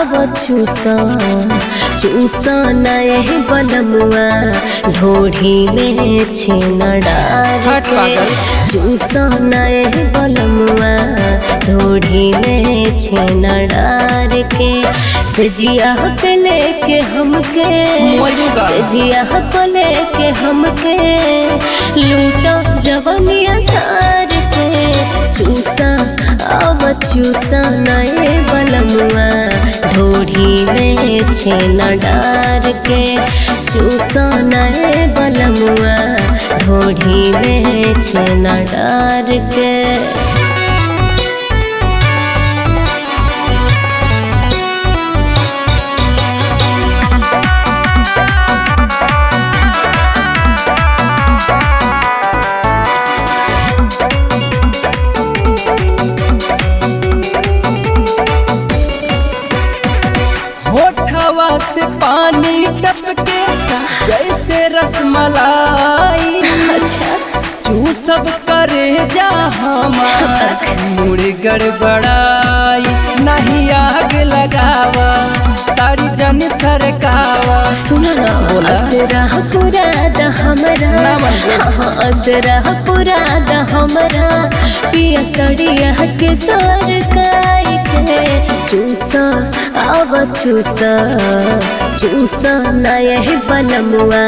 आव चूसा चूसा नए बलमुआ ढोढ़ी में छेना डाल के चूसा नए बलमुआ ढोढ़ी में छेना डाल के सजिया पे लेके हमके सजिया पे लेके हमके लूटा जवनिया झार के चूसा अब चूसा नए बलमुआ ढोढ़ी में छेना डार के चूसा नए बलमुआ ढोढ़ी में छेना डार के होठवा से पानी टपके जैसे रसमलाई। अच्छा तू सब करे जा हमार मुड़ गड़बड़ाई नहीं आग लगावा सारी जन सरकावा। सुनो ना असरा पूरा द हमरा असरा पूरा द हमरा पिया सड़िया के सरकाई के चूसा अब चूसा चूसा नए बलमुआ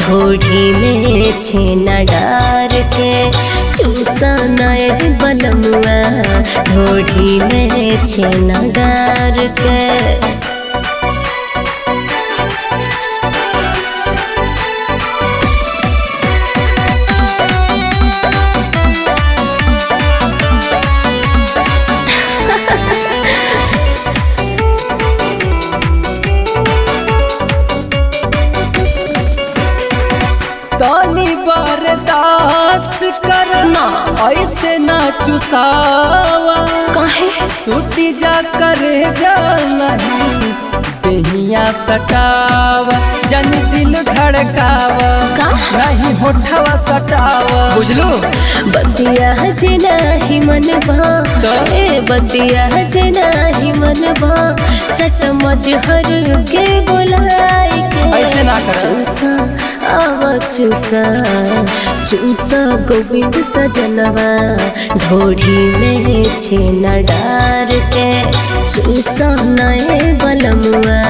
ढोढ़ी में छेना डार के चूसा नए बलमुआ ढोढ़ी में छेना डार के तानी बर्दाश्त करना ऐसे ना चुसावा काहे सूती जा करे जा नहीं बेहिया सटावा जन दिल धड़कावा नहीं होठवा सटावा। बुझलू बतिया जे नाही मनवा ए बतिया जे नाही मनवा सट मजहर के बुलाई के ऐसे ना कर चूसा आव चूसा चूसा गोविंद सजनवा ढोढ़ी में छेना डार के चूसा नए बलमुआ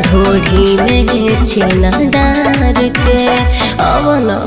ढोढ़ी में छेना डार के अवना